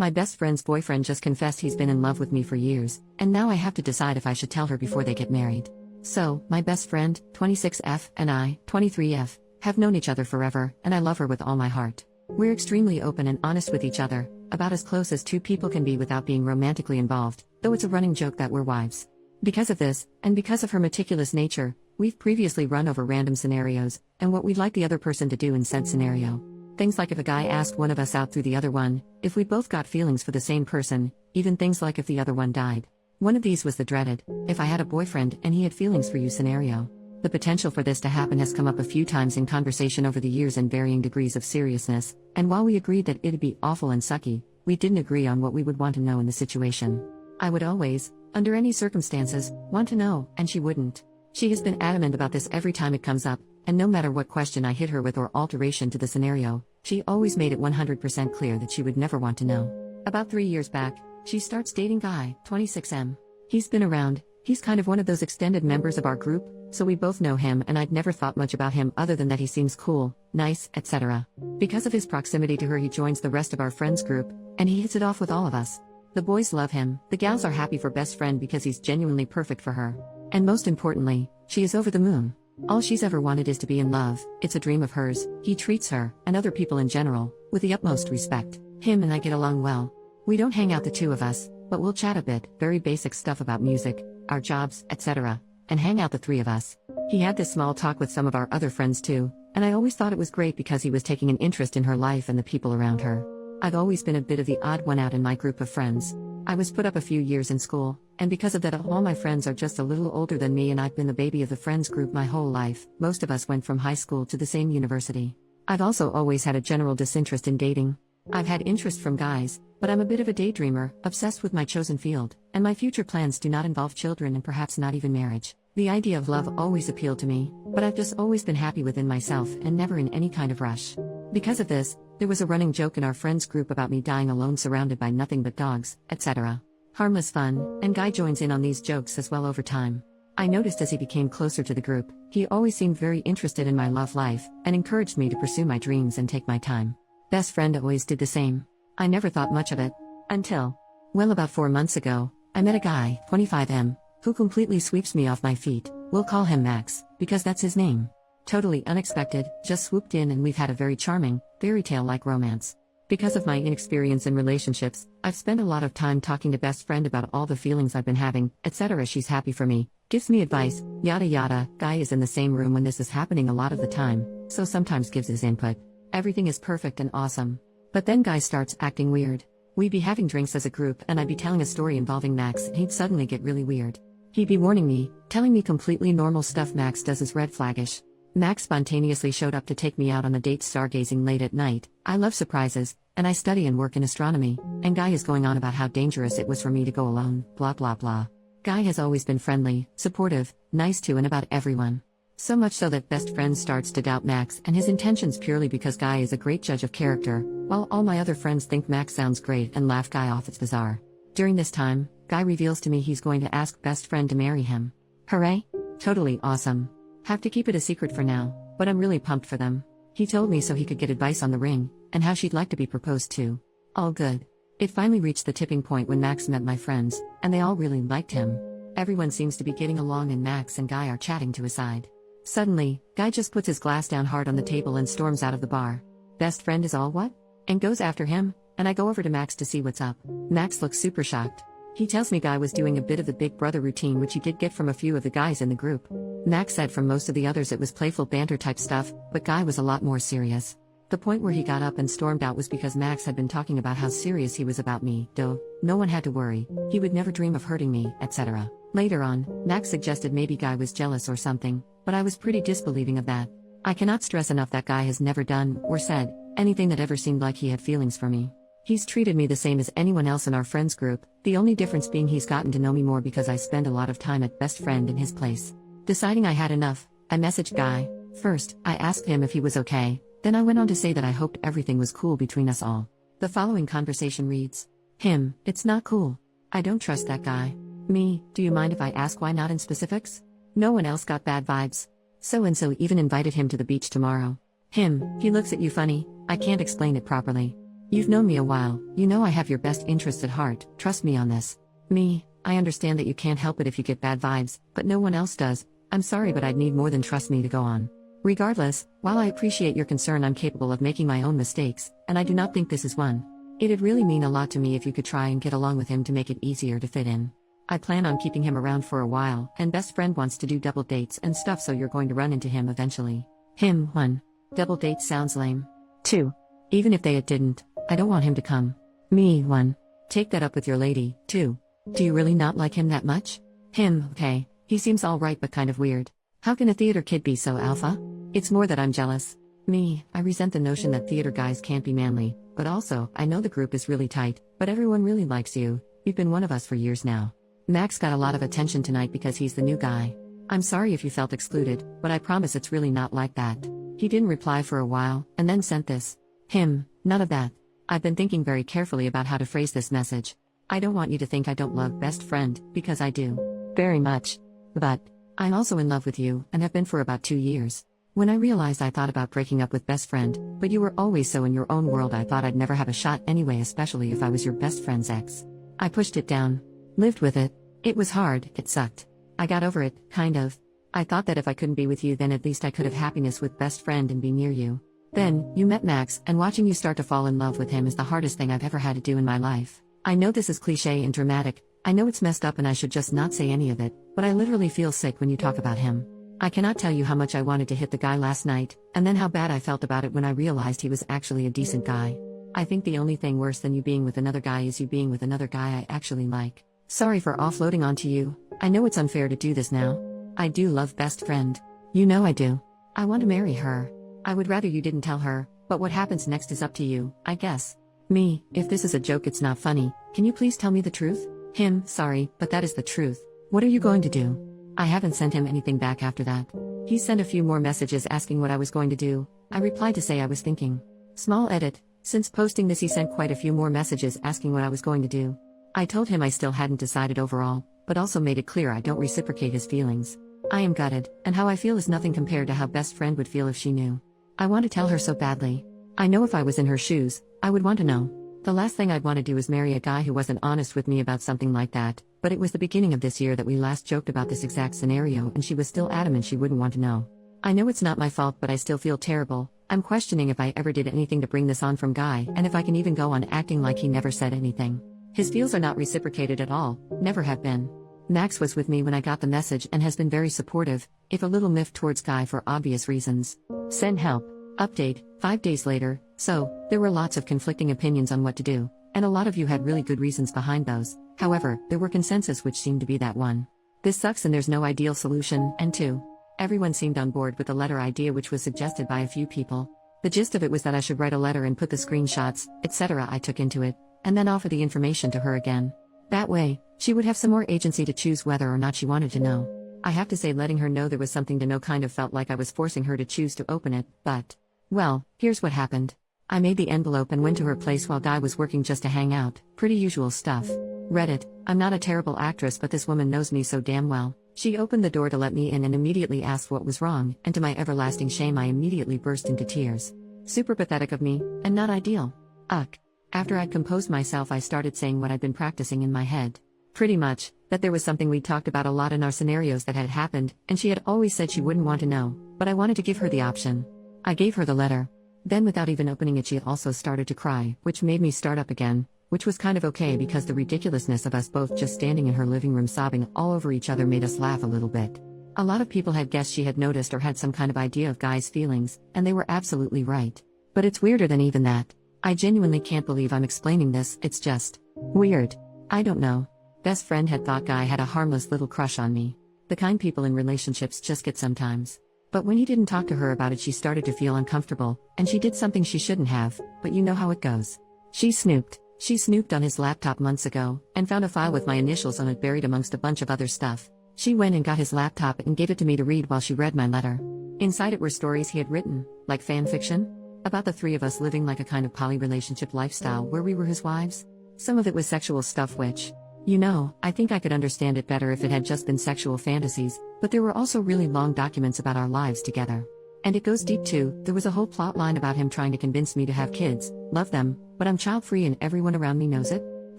My best friend's boyfriend just confessed he's been in love with me for years, and now I have to decide if I should tell her before they get married. So, my best friend, 26F, and I, 23F, have known each other forever, and I love her with all my heart. We're extremely open and honest with each other, about as close as two people can be without being romantically involved, though it's a running joke that we're wives. Because of this, and because of her meticulous nature, we've previously run over random scenarios, and what we'd like the other person to do in said scenario. Things like if a guy asked one of us out through the other one, if we both got feelings for the same person, even things like if the other one died. One of these was the dreaded, if I had a boyfriend and he had feelings for you scenario. The potential for this to happen has come up a few times in conversation over the years in varying degrees of seriousness, and while we agreed that it'd be awful and sucky, we didn't agree on what we would want to know in the situation. I would always, under any circumstances, want to know, and she wouldn't. She has been adamant about this every time it comes up, and no matter what question I hit her with or alteration to the scenario, she always made it 100% clear that she would never want to know. About 3 years back, she starts dating Guy, 26M. He's been around, he's kind of one of those extended members of our group, so we both know him and I'd never thought much about him other than that he seems cool, nice, etc. Because of his proximity to her he joins the rest of our friends group, and he hits it off with all of us. The boys love him, the gals are happy for best friend because he's genuinely perfect for her. And most importantly, she is over the moon. All she's ever wanted is to be in love, it's a dream of hers. He treats her, and other people in general, with the utmost respect. Him and I get along well. We don't hang out the two of us, but we'll chat a bit, very basic stuff about music, our jobs, etc., and hang out the three of us. He had this small talk with some of our other friends too, and I always thought it was great because he was taking an interest in her life and the people around her. I've always been a bit of the odd one out in my group of friends. I was put up a few years in school, and because of that all my friends are just a little older than me and I've been the baby of the friends group my whole life. Most of us went from high school to the same university. I've also always had a general disinterest in dating. I've had interest from guys, but I'm a bit of a daydreamer, obsessed with my chosen field, and my future plans do not involve children and perhaps not even marriage. The idea of love always appealed to me, but I've just always been happy within myself and never in any kind of rush. Because of this, there was a running joke in our friends group about me dying alone surrounded by nothing but dogs, etc. Harmless fun, and Guy joins in on these jokes as well over time. I noticed as he became closer to the group, he always seemed very interested in my love life, and encouraged me to pursue my dreams and take my time. Best friend always did the same. I never thought much of it. Until, well, about 4 months ago, I met a guy, 25M, who completely sweeps me off my feet. We'll call him Max, because that's his name. Totally unexpected, just swooped in and we've had a very charming, fairy tale-like romance. Because of my inexperience in relationships, I've spent a lot of time talking to best friend about all the feelings I've been having, etc. She's happy for me, gives me advice, yada yada. Guy is in the same room when this is happening a lot of the time, so sometimes gives his input. Everything is perfect and awesome. But then Guy starts acting weird. We'd be having drinks as a group and I'd be telling a story involving Max and he'd suddenly get really weird. He'd be warning me, telling me completely normal stuff Max does is red flaggish. Max spontaneously showed up to take me out on a date stargazing late at night. I love surprises, and I study and work in astronomy, and Guy is going on about how dangerous it was for me to go alone, blah blah blah. Guy has always been friendly, supportive, nice to and about everyone. So much so that best friend starts to doubt Max and his intentions purely because Guy is a great judge of character, while all my other friends think Max sounds great and laugh Guy off. It's bizarre. During this time, Guy reveals to me he's going to ask best friend to marry him. Hooray! Totally awesome. Have to keep it a secret for now, but I'm really pumped for them. He told me so he could get advice on the ring, and how she'd like to be proposed to. All good. It finally reached the tipping point when Max met my friends, and they all really liked him. Everyone seems to be getting along and Max and Guy are chatting to his side. Suddenly, Guy just puts his glass down hard on the table and storms out of the bar. Best friend is all what? And goes after him, and I go over to Max to see what's up. Max looks super shocked. He tells me Guy was doing a bit of the big brother routine which he did get from a few of the guys in the group. Max said from most of the others it was playful banter type stuff, but Guy was a lot more serious. The point where he got up and stormed out was because Max had been talking about how serious he was about me, though, no one had to worry, he would never dream of hurting me, etc. Later on, Max suggested maybe Guy was jealous or something, but I was pretty disbelieving of that. I cannot stress enough that Guy has never done, or said, anything that ever seemed like he had feelings for me. He's treated me the same as anyone else in our friends group, the only difference being he's gotten to know me more because I spend a lot of time at best friend in his place. Deciding I had enough, I messaged Guy. First, I asked him if he was okay, then I went on to say that I hoped everything was cool between us all. The following conversation reads: him, it's not cool. I don't trust that guy. Me, do you mind if I ask why not in specifics? No one else got bad vibes. So-and-so even invited him to the beach tomorrow. Him, he looks at you funny, I can't explain it properly. You've known me a while, you know I have your best interests at heart, trust me on this. Me, I understand that you can't help it if you get bad vibes, but no one else does. I'm sorry, but I'd need more than trust me to go on. Regardless, while I appreciate your concern, I'm capable of making my own mistakes, and I do not think this is one. It'd really mean a lot to me if you could try and get along with him to make it easier to fit in. I plan on keeping him around for a while, and best friend wants to do double dates and stuff, so you're going to run into him eventually. Him, 1. Double dates sounds lame. 2. Even if they didn't, I don't want him to come. Me, 1. Take that up with your lady. 2. Do you really not like him that much? Him, okay, he seems alright but kind of weird. How can a theater kid be so alpha? It's more that I'm jealous. Me, I resent the notion that theater guys can't be manly, but also, I know the group is really tight, but everyone really likes you. You've been one of us for years now. Max got a lot of attention tonight because he's the new guy. I'm sorry if you felt excluded, but I promise it's really not like that. He didn't reply for a while, and then sent this. Him, none of that. I've been thinking very carefully about how to phrase this message. I don't want you to think I don't love best friend, because I do. Very much. But, I'm also in love with you, and have been for about 2 years. When I realized, I thought about breaking up with best friend, but you were always so in your own world, I thought I'd never have a shot anyway, especially if I was your best friend's ex. I pushed it down. Lived with it. It was hard, it sucked. I got over it, kind of. I thought that if I couldn't be with you, then at least I could have happiness with best friend and be near you. Then, you met Max, and watching you start to fall in love with him is the hardest thing I've ever had to do in my life. I know this is cliche and dramatic, I know it's messed up and I should just not say any of it, but I literally feel sick when you talk about him. I cannot tell you how much I wanted to hit the guy last night, and then how bad I felt about it when I realized he was actually a decent guy. I think the only thing worse than you being with another guy is you being with another guy I actually like. Sorry for offloading onto you. I know it's unfair to do this now. I do love best friend. You know I do. I want to marry her. I would rather you didn't tell her, but what happens next is up to you, I guess. Me, if this is a joke, it's not funny. Can you please tell me the truth? Him, sorry, but that is the truth. What are you going to do? I haven't sent him anything back after that. He sent a few more messages asking what I was going to do. I replied to say I was thinking. Small edit. Since posting this, he sent quite a few more messages asking what I was going to do. I told him I still hadn't decided overall, but also made it clear I don't reciprocate his feelings. I am gutted, and how I feel is nothing compared to how best friend would feel if she knew. I want to tell her so badly. I know if I was in her shoes, I would want to know. The last thing I'd want to do is marry a guy who wasn't honest with me about something like that, but it was the beginning of this year that we last joked about this exact scenario, and she was still adamant she wouldn't want to know. I know it's not my fault, but I still feel terrible. I'm questioning if I ever did anything to bring this on from Guy, and if I can even go on acting like he never said anything. His feels are not reciprocated at all, never have been. Max was with me when I got the message and has been very supportive, if a little miffed towards Guy for obvious reasons. Send help. Update, 5 days later. So, there were lots of conflicting opinions on what to do, and a lot of you had really good reasons behind those. However, there were consensus which seemed to be that 1. This sucks and there's no ideal solution, and 2. Everyone seemed on board with the letter idea which was suggested by a few people. The gist of it was that I should write a letter and put the screenshots, etc. I took into it, and then offer the information to her again. That way, she would have some more agency to choose whether or not she wanted to know. I have to say, letting her know there was something to know kind of felt like I was forcing her to choose to open it, but... well, here's what happened. I made the envelope and went to her place while Guy was working just to hang out, pretty usual stuff. Read it. I'm not a terrible actress, but this woman knows me so damn well. She opened the door to let me in and immediately asked what was wrong, and to my everlasting shame I immediately burst into tears. Super pathetic of me, and not ideal. Ugh. After I'd composed myself, I started saying what I'd been practicing in my head. Pretty much, that there was something we'd talked about a lot in our scenarios that had happened, and she had always said she wouldn't want to know, but I wanted to give her the option. I gave her the letter. Then without even opening it, she also started to cry, which made me start up again, which was kind of okay because the ridiculousness of us both just standing in her living room sobbing all over each other made us laugh a little bit. A lot of people had guessed she had noticed or had some kind of idea of Guy's feelings, and they were absolutely right. But it's weirder than even that. I genuinely can't believe I'm explaining this, it's just weird. I don't know. Best friend had thought Guy had a harmless little crush on me. The kind people in relationships just get sometimes. But when he didn't talk to her about it, she started to feel uncomfortable, and she did something she shouldn't have, but you know how it goes. She snooped. She snooped on his laptop months ago, and found a file with my initials on it buried amongst a bunch of other stuff. She went and got his laptop and gave it to me to read while she read my letter. Inside it were stories he had written, like fan fiction, about the 3 of us living like a kind of poly relationship lifestyle where we were his wives. Some of it was sexual stuff which, you know, I think I could understand it better if it had just been sexual fantasies, but there were also really long documents about our lives together. And it goes deep too. There was a whole plot line about him trying to convince me to have kids, love them, but I'm child free and everyone around me knows it.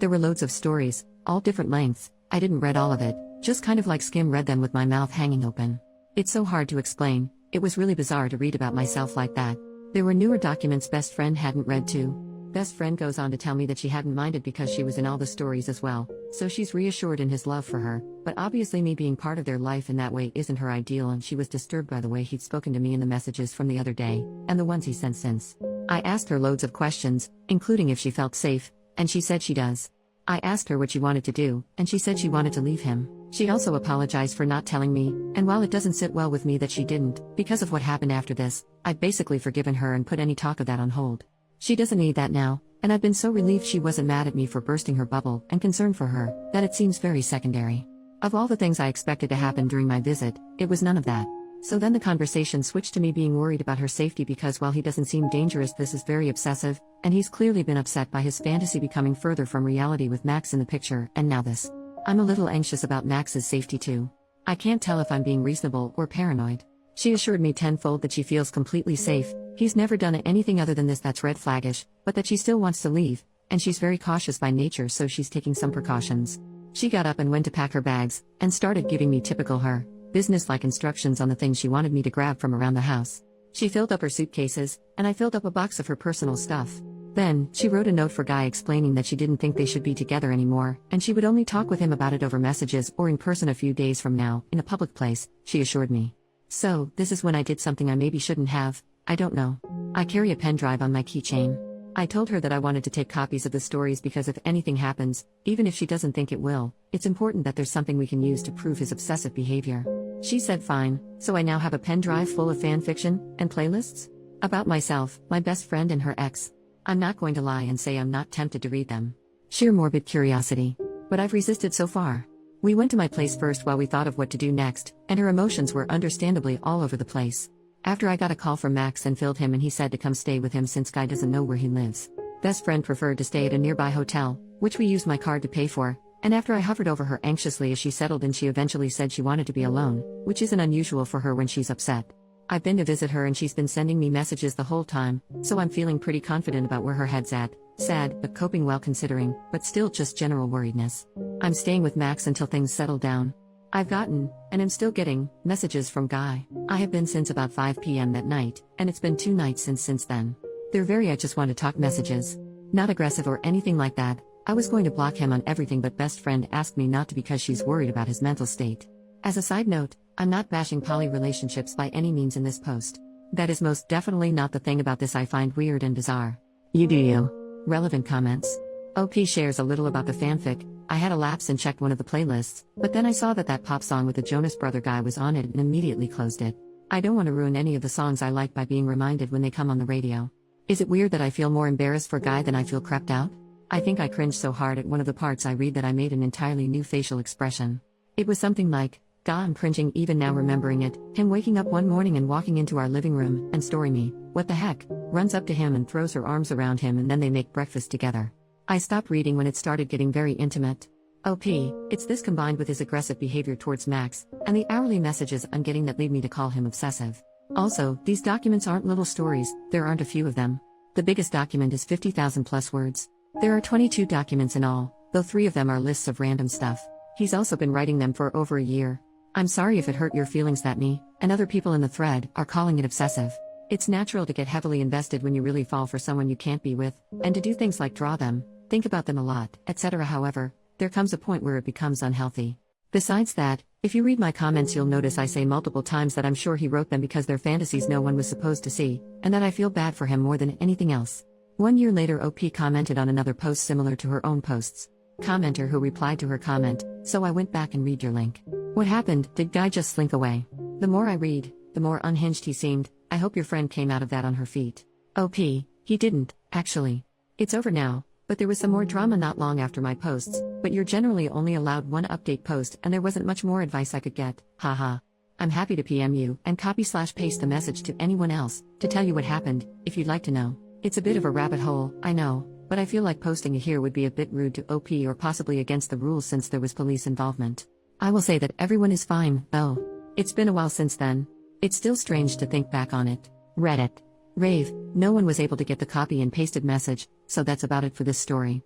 There were loads of stories, all different lengths. I didn't read all of it, just kind of like skim read them with my mouth hanging open. It's so hard to explain. It was really bizarre to read about myself like that. There were newer documents best friend hadn't read too. Best friend goes on to tell me that she hadn't minded because she was in all the stories as well, so she's reassured in his love for her, but obviously me being part of their life in that way isn't her ideal, and she was disturbed by the way he'd spoken to me in the messages from the other day, and the ones he sent since. I asked her loads of questions, including if she felt safe, and she said she does. I asked her what she wanted to do, and she said she wanted to leave him. She also apologized for not telling me, and while it doesn't sit well with me that she didn't, because of what happened after this, I've basically forgiven her and put any talk of that on hold. She doesn't need that now, and I've been so relieved she wasn't mad at me for bursting her bubble and concerned for her, that it seems very secondary. Of all the things I expected to happen during my visit, it was none of that. So then the conversation switched to me being worried about her safety because while he doesn't seem dangerous, this is very obsessive, and he's clearly been upset by his fantasy becoming further from reality with Max in the picture, and now this. I'm a little anxious about Max's safety too. I can't tell if I'm being reasonable or paranoid. She assured me tenfold that she feels completely safe. He's never done anything other than this that's red flaggish, but that she still wants to leave, and she's very cautious by nature, so she's taking some precautions. She got up and went to pack her bags, and started giving me typical her, business-like instructions on the things she wanted me to grab from around the house. She filled up her suitcases, and I filled up a box of her personal stuff. Then, she wrote a note for Guy explaining that she didn't think they should be together anymore, and she would only talk with him about it over messages or in person a few days from now, in a public place, she assured me. So, this is when I did something I maybe shouldn't have. I don't know. I carry a pen drive on my keychain. I told her that I wanted to take copies of the stories because if anything happens, even if she doesn't think it will, it's important that there's something we can use to prove his obsessive behavior. She said fine, so I now have a pen drive full of fan fiction and playlists? About myself, my best friend and her ex. I'm not going to lie and say I'm not tempted to read them. Sheer morbid curiosity. But I've resisted so far. We went to my place first while we thought of what to do next, and her emotions were understandably all over the place. After I got a call from Max and filled him and he said to come stay with him since Guy doesn't know where he lives. Best friend preferred to stay at a nearby hotel, which we used my card to pay for, and after I hovered over her anxiously as she settled in, she eventually said she wanted to be alone, which isn't unusual for her when she's upset. I've been to visit her and she's been sending me messages the whole time, so I'm feeling pretty confident about where her head's at. Sad, but coping well considering, but still just general worriedness. I'm staying with Max until things settle down. I've gotten, and am still getting, messages from Guy. I have been since about 5 p.m. that night, and it's been 2 nights since then. They're very I just want to talk messages. Not aggressive or anything like that. I was going to block him on everything, but best friend asked me not to because she's worried about his mental state. As a side note, I'm not bashing poly relationships by any means in this post. That is most definitely not the thing about this I find weird and bizarre. You do you. Relevant comments. OP shares a little about the fanfic. I had a lapse and checked one of the playlists, but then I saw that pop song with the Jonas Brother guy was on it and immediately closed it. I don't want to ruin any of the songs I like by being reminded when they come on the radio. Is it weird that I feel more embarrassed for Guy than I feel creeped out? I think I cringed so hard at one of the parts I read that I made an entirely new facial expression. It was something like, "God, I'm cringing even now remembering it." Him waking up one morning and walking into our living room, and Story me, what the heck, runs up to him and throws her arms around him and then they make breakfast together. I stopped reading when it started getting very intimate. OP, it's this combined with his aggressive behavior towards Max, and the hourly messages I'm getting that lead me to call him obsessive. Also, these documents aren't little stories, there aren't a few of them. The biggest document is 50,000 plus words. There are 22 documents in all, though 3 of them are lists of random stuff. He's also been writing them for over a year. I'm sorry if it hurt your feelings that me, and other people in the thread, are calling it obsessive. It's natural to get heavily invested when you really fall for someone you can't be with, and to do things like draw them, think about them a lot, etc. However, there comes a point where it becomes unhealthy. Besides that, if you read my comments you'll notice I say multiple times that I'm sure he wrote them because they're fantasies no one was supposed to see, and that I feel bad for him more than anything else. 1 year later OP commented on another post similar to her own posts. Commenter who replied to her comment, "So I went back and read your link. What happened? Did Guy just slink away?" The more I read, the more unhinged he seemed. I hope your friend came out of that on her feet. OP, he didn't, actually. It's over now, but there was some more drama not long after my posts, but you're generally only allowed 1 update post and there wasn't much more advice I could get, haha. I'm happy to PM you and copy/paste the message to anyone else, to tell you what happened, if you'd like to know. It's a bit of a rabbit hole, I know, but I feel like posting it here would be a bit rude to OP or possibly against the rules since there was police involvement. I will say that everyone is fine, though. It's been a while since then. It's still strange to think back on it. Reddit. Rave, no one was able to get the copy and pasted message, so that's about it for this story.